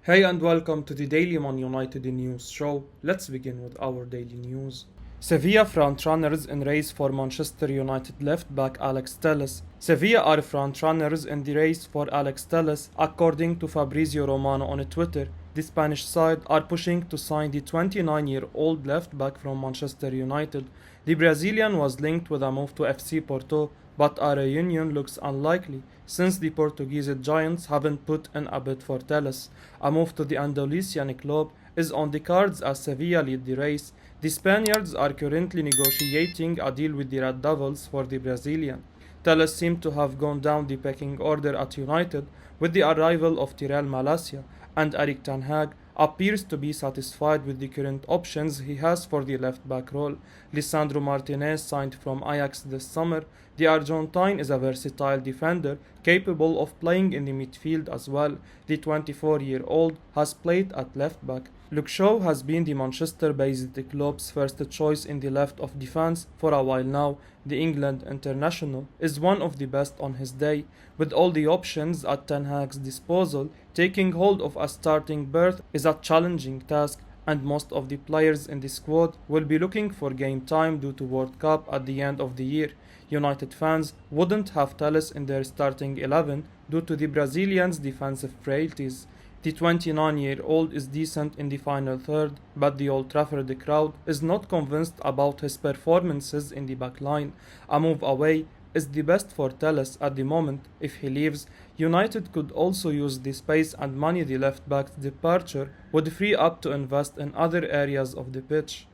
Hey and welcome to the Daily Man United News show. Let's begin with our daily news. Sevilla Frontrunners in race for Manchester United left back Alex Telles. Sevilla are frontrunners in the race for Alex Telles, according to Fabrizio Romano on Twitter. The Spanish side are pushing to sign the 29-year-old left back from Manchester United. The Brazilian was linked with a move to FC Porto, but a reunion looks unlikely since the Portuguese giants haven't put in a bid for Telles. A move to the Andalusian club is on the cards as Sevilla lead the race. The Spaniards are currently negotiating a deal with the Red Devils for the Brazilian. Telles seemed to have gone down the pecking order at United with the arrival of Tyrell Malacia, and Erik ten Hag appears to be satisfied with the current options he has for the left-back role. Lisandro Martinez signed from Ajax this summer. The Argentine is a versatile defender capable of playing in the midfield as well. The 24-year-old has played at left-back. Luke Shaw has been the Manchester-based club's first choice in the left of defense for a while now. The England international is one of the best on his day. With all the options at Ten Hag's disposal, taking hold of a starting berth is a challenging task, and most of the players in the squad will be looking for game time due to World Cup at the end of the year. United fans wouldn't have Telles in their starting 11 due to the Brazilian's defensive frailties. The 29-year-old is decent in the final third, but the Old Trafford crowd is not convinced about his performances in the back line. A move away is the best for Telles at the moment. If he leaves, United could also use the space and money the left-back's departure would free up to invest in other areas of the pitch.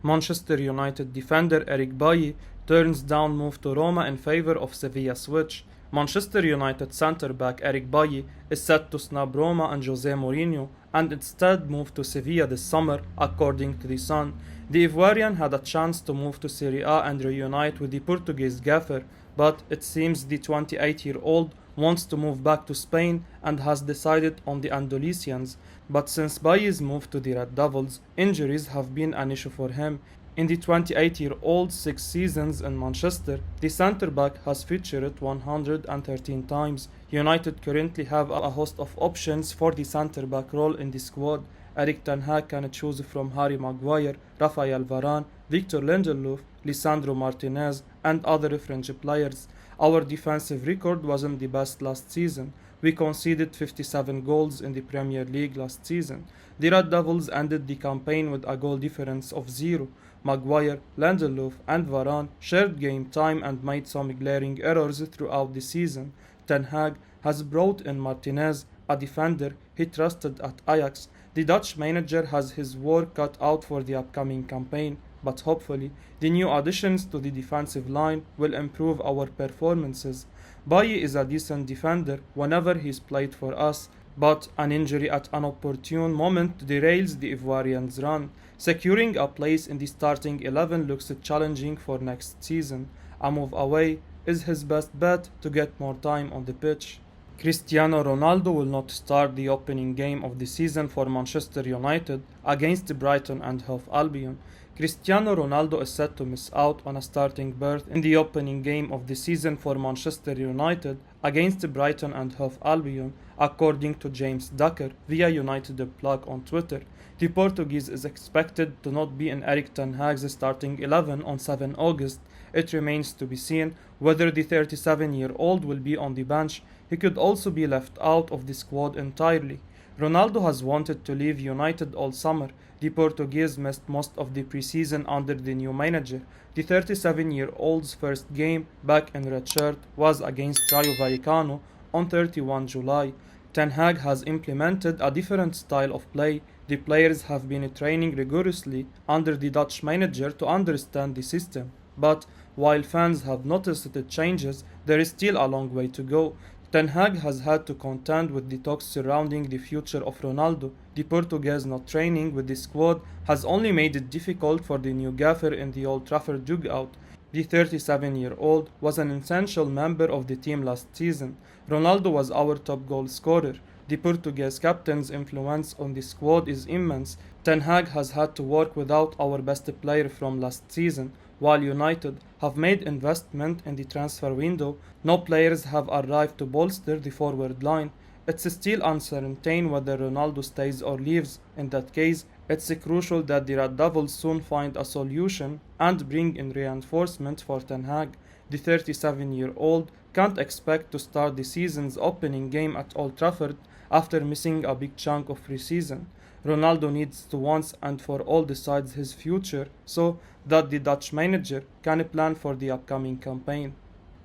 Manchester United defender Eric Bailly turns down move to Roma in favour of Sevilla switch. Manchester United centre-back Eric Bailly is set to snub Roma and Jose Mourinho and instead move to Sevilla this summer, according to The Sun. The Ivorian had a chance to move to Serie A and reunite with the Portuguese gaffer, but it seems the 28-year-old wants to move back to Spain and has decided on the Andalusians. But since Bailly's move to the Red Devils, injuries have been an issue for him. In the 28-year-old's 6 seasons in Manchester, the centre-back has featured 113 times. United currently have a host of options for the centre-back role in the squad. Erik ten Hag can choose from Harry Maguire, Raphael Varane, Victor Lindelof, Lisandro Martinez and other French players. Our defensive record wasn't the best last season. We conceded 57 goals in the Premier League last season. The Red Devils ended the campaign with a goal difference of 0. Maguire, Lindelof and Varane shared game time and made some glaring errors throughout the season. Ten Hag has brought in Martinez, a defender he trusted at Ajax. The Dutch manager has his work cut out for the upcoming campaign, but hopefully the new additions to the defensive line will improve our performances. Bailly is a decent defender whenever he's played for us, but an injury at an opportune moment derails the Ivorian's run. Securing a place in the starting 11 looks challenging for next season. A move away is his best bet to get more time on the pitch. Cristiano Ronaldo will not start the opening game of the season for Manchester United against Brighton Hove Albion. Cristiano Ronaldo is set to miss out on a starting berth in the opening game of the season for Manchester United against Brighton Hove Albion, according to James Ducker via United Plug on Twitter. The Portuguese is expected to not be in Erik ten Hag's starting 11 on 7 August. It remains to be seen whether the 37-year-old will be on the bench. He could also be left out of the squad entirely. Ronaldo has wanted to leave United all summer. The Portuguese missed most of the preseason under the new manager. The 37-year-old's first game back in red shirt was against Rayo Vallecano on 31 July. Ten Hag has implemented a different style of play. The players have been training rigorously under the Dutch manager to understand the system. But while fans have noticed the changes, there is still a long way to go. Ten Hag has had to contend with the talks surrounding the future of Ronaldo. The Portuguese not training with the squad has only made it difficult for the new gaffer in the Old Trafford dugout. The 37-year-old was an essential member of the team last season. Ronaldo was our top goal scorer. The Portuguese captain's influence on the squad is immense. Ten Hag has had to work without our best player from last season. While United have made investment in the transfer window, no players have arrived to bolster the forward line. it's still uncertain whether Ronaldo stays or leaves. In that case, it's crucial that the Red Devils soon find a solution and bring in reinforcement for Ten Hag. The 37-year-old can't expect to start the season's opening game at Old Trafford after missing a big chunk of pre-season. Ronaldo needs to once and for all decide his future so that the Dutch manager can plan for the upcoming campaign.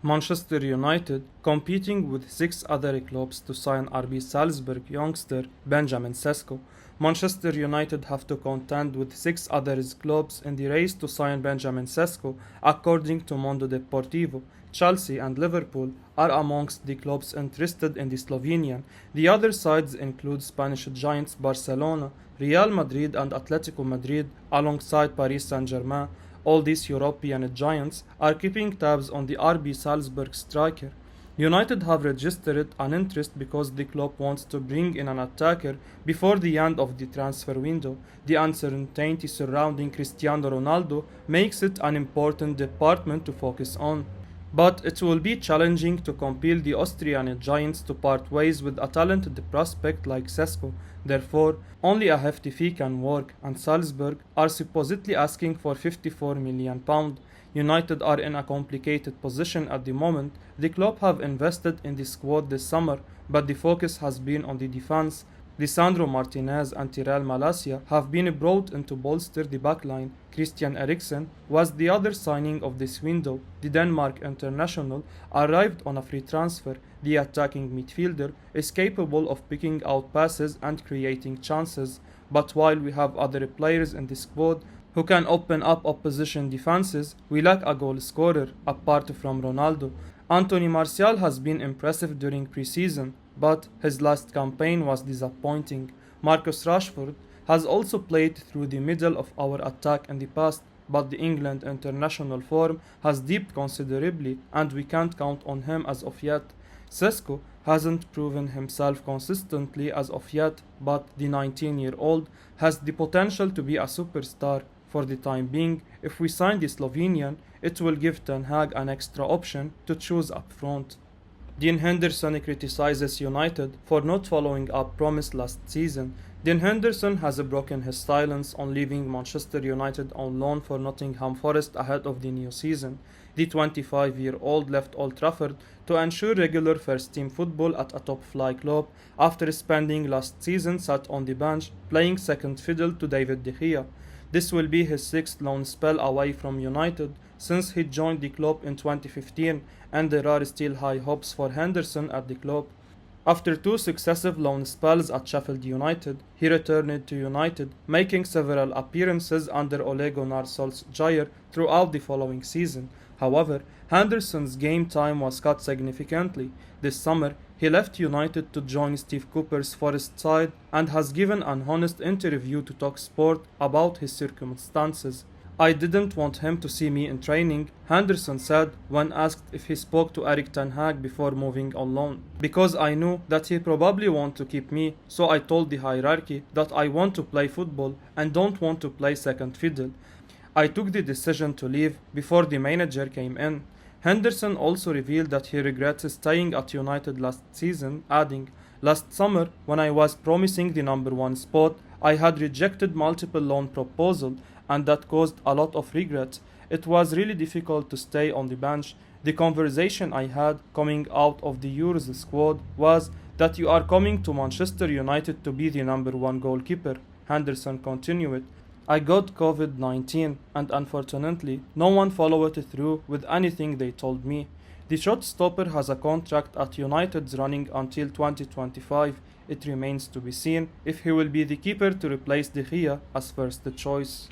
Manchester United, competing with 6 other clubs to sign RB Salzburg youngster Benjamin Sesko. Manchester United have to contend with 6 other clubs in the race to sign Benjamin Cesco, according to Mondo Deportivo. Chelsea and Liverpool are amongst the clubs interested in the Slovenian. The other sides include Spanish giants Barcelona, Real Madrid and Atletico Madrid, alongside Paris Saint-Germain. All these European giants are keeping tabs on the RB Salzburg striker. United have registered an interest because the club wants to bring in an attacker before the end of the transfer window. The uncertainty surrounding Cristiano Ronaldo makes it an important department to focus on. But it will be challenging to compel the Austrian giants to part ways with a talented prospect like Sesko. Therefore, only a hefty fee can work, and Salzburg are supposedly asking for £54 million. United are in a complicated position at the moment. The club have invested in the squad this summer, but the focus has been on the defense. Lisandro Martinez and Tyrell Malacia have been brought in to bolster the backline. Christian Eriksen was the other signing of this window. The Denmark international arrived on a free transfer. The attacking midfielder is capable of picking out passes and creating chances, but while we have other players in the squad who can open up opposition defenses, we lack a goal scorer apart from Ronaldo. Anthony Martial has been impressive during pre-season, but his last campaign was disappointing. Marcus Rashford has also played through the middle of our attack in the past, but the England international form has dipped considerably and we can't count on him as of yet. Sesko hasn't proven himself consistently as of yet, but the 19-year-old has the potential to be a superstar. For the time being, if we sign the Slovenian, it will give Ten Hag an extra option to choose up front. Dean Henderson criticises United for not following up promise last season. Dean Henderson has broken his silence on leaving Manchester United on loan for Nottingham Forest ahead of the new season. The 25-year-old left Old Trafford to ensure regular first-team football at a top-flight club after spending last season sat on the bench playing second fiddle to David De Gea. This will be his 6th loan spell away from United since he joined the club in 2015, and there are still high hopes for Henderson at the club. After 2 successive loan spells at Sheffield United, he returned to United, making several appearances under Ole Gunnar Solskjaer throughout the following season. However, Henderson's game time was cut significantly. This summer, he left United to join Steve Cooper's Forest side and has given an honest interview to talkSPORT about his circumstances. "I didn't want him to see me in training," Henderson said when asked if he spoke to Erik ten Hag before moving on loan, "because I knew that he probably want to keep me, so I told the hierarchy that I want to play football and don't want to play second fiddle. I took the decision to leave before the manager came in." Henderson also revealed that he regrets staying at United last season, adding, "Last summer, when I was promising the number 1 spot, I had rejected multiple loan proposals, and that caused a lot of regret. It was really difficult to stay on the bench. The conversation I had coming out of the Euros squad was that you are coming to Manchester United to be the number 1 goalkeeper." Henderson continued, "I got COVID-19 and unfortunately no one followed through with anything they told me. The shot stopper has a contract at United's running until 2025. It remains to be seen if he will be the keeper to replace De Gea as first choice."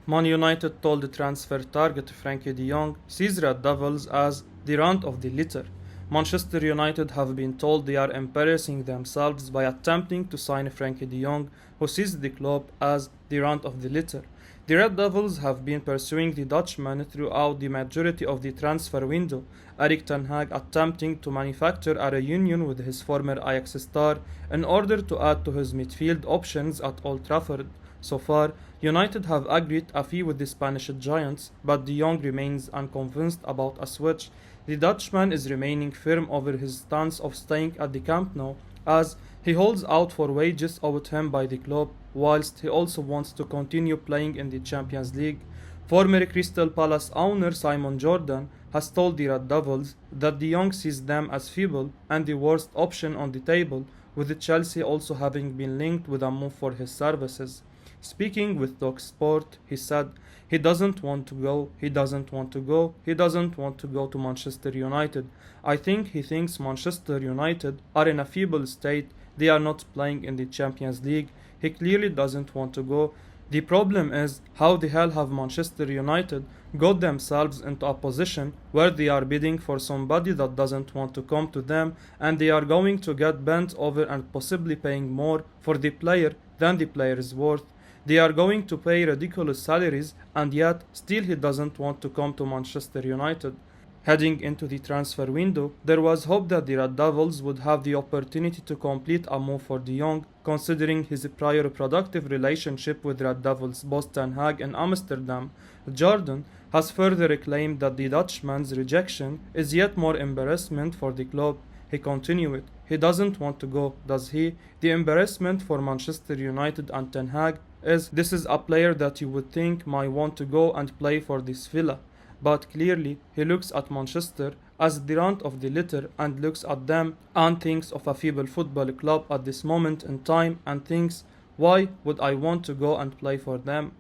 Man United told the transfer target Frenkie de Jong sees Red Devils as the runt of the litter. Manchester United have been told they are embarrassing themselves by attempting to sign Frenkie de Jong, who sees the club as the runt of the litter. The Red Devils have been pursuing the Dutchman throughout the majority of the transfer window, Erik ten Hag attempting to manufacture a reunion with his former Ajax star in order to add to his midfield options at Old Trafford. So far, United have agreed a fee with the Spanish giants, but de Jong remains unconvinced about a switch. The Dutchman is remaining firm over his stance of staying at the Camp Nou, as he holds out for wages owed him by the club, whilst he also wants to continue playing in the Champions League. Former Crystal Palace owner Simon Jordan has told the Red Devils that De Jong sees them as feeble and the worst option on the table, with Chelsea also having been linked with a move for his services. Speaking with talkSPORT, he said, he doesn't want to go, he doesn't want to go, he doesn't want to go to Manchester United. I think he thinks Manchester United are in a feeble state, they are not playing in the Champions League, he clearly doesn't want to go. The problem is, how the hell have Manchester United got themselves into a position where they are bidding for somebody that doesn't want to come to them, and they are going to get bent over and possibly paying more for the player than the player is worth. They are going to pay ridiculous salaries, and yet still he doesn't want to come to Manchester United. Heading into the transfer window, there was hope that the Red Devils would have the opportunity to complete a move for De Jong, considering his prior productive relationship with Red Devils boss Ten Hag in Amsterdam. Jordan has further claimed that the Dutchman's rejection is yet more embarrassment for the club. He continued, he doesn't want to go, does he? The embarrassment for Manchester United and Ten Hag is this is a player that you would think might want to go and play for this villa. But clearly he looks at Manchester as the runt of the litter and looks at them and thinks of a feeble football club at this moment in time and thinks, why would I want to go and play for them?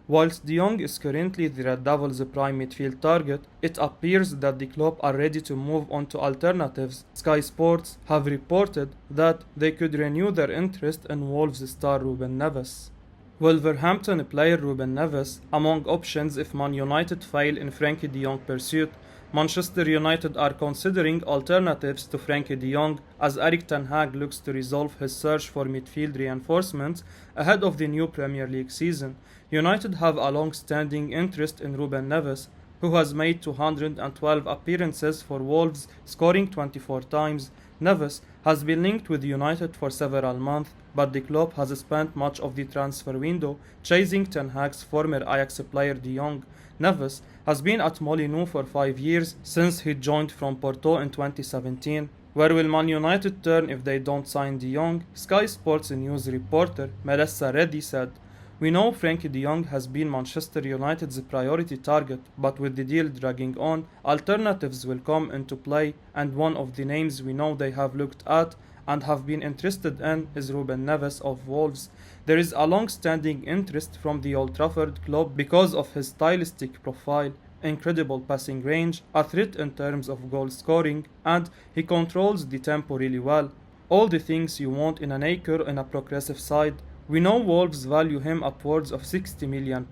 Whilst De Jong is currently the Red Devils' prime midfield target, it appears that the club are ready to move on to alternatives. Sky Sports have reported that they could renew their interest in Wolves star Ruben Neves. Wolverhampton player Ruben Neves among options if Man United fail in Frenkie de Jong pursuit. Manchester United are considering alternatives to Frenkie de Jong as Erik ten Hag looks to resolve his search for midfield reinforcements ahead of the new Premier League season. United have a long-standing interest in Ruben Neves, who has made 212 appearances for Wolves, scoring 24 times. Neves has been linked with United for several months, but the club has spent much of the transfer window chasing Ten Hag's former Ajax player De Jong. Neves has been at Molineux for 5 years since he joined from Porto in 2017. Where will Man United turn if they don't sign De Jong? Sky Sports News reporter Melissa Reddy said, we know Frenkie de Jong has been Manchester United's priority target, but with the deal dragging on, alternatives will come into play, and one of the names we know they have looked at and have been interested in is Ruben Neves of Wolves. There is a long-standing interest from the Old Trafford club because of his stylistic profile, incredible passing range, a threat in terms of goal scoring, and he controls the tempo really well. All the things you want in an acre in a progressive side. We know Wolves value him upwards of £60 million.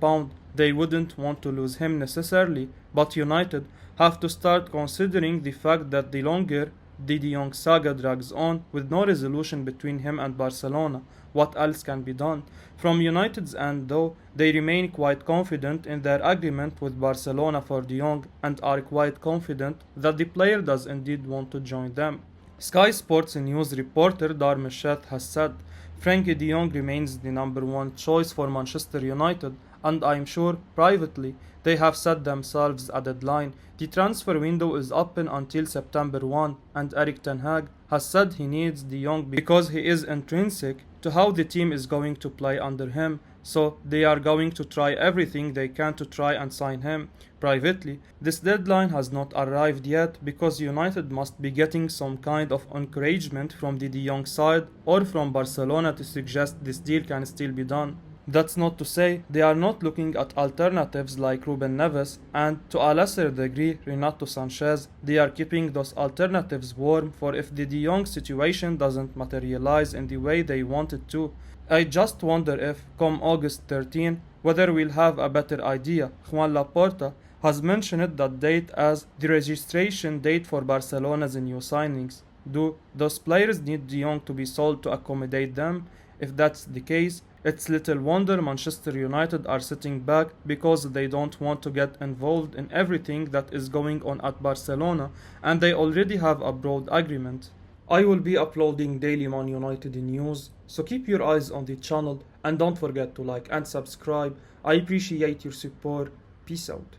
They wouldn't want to lose him necessarily, but United have to start considering the fact that the longer the De Jong saga drags on with no resolution between him and Barcelona, what else can be done? From United's end though, they remain quite confident in their agreement with Barcelona for De Jong and are quite confident that the player does indeed want to join them. Sky Sports News reporter Darmeshet has said, Frenkie de Jong remains the number one choice for Manchester United, and I'm sure, privately, they have set themselves a deadline. The transfer window is open until September 1, and Erik ten Hag has said he needs de Jong because he is intrinsic to how the team is going to play under him, so they are going to try everything they can to try and sign him. Privately, this deadline has not arrived yet because United must be getting some kind of encouragement from the De Jong side or from Barcelona to suggest this deal can still be done. That's not to say they are not looking at alternatives like Ruben Neves and, to a lesser degree, Renato Sanchez. They are keeping those alternatives warm for if the De Jong situation doesn't materialize in the way they want it to. I just wonder if, come August 13, whether we'll have a better idea. Juan Laporta has mentioned that date as the registration date for Barcelona's new signings. Do those players need De Jong to be sold to accommodate them? If that's the case, it's little wonder Manchester United are sitting back because they don't want to get involved in everything that is going on at Barcelona, and they already have a broad agreement. I will be uploading daily Man United news, so keep your eyes on the channel and don't forget to like and subscribe. I appreciate your support. Peace out.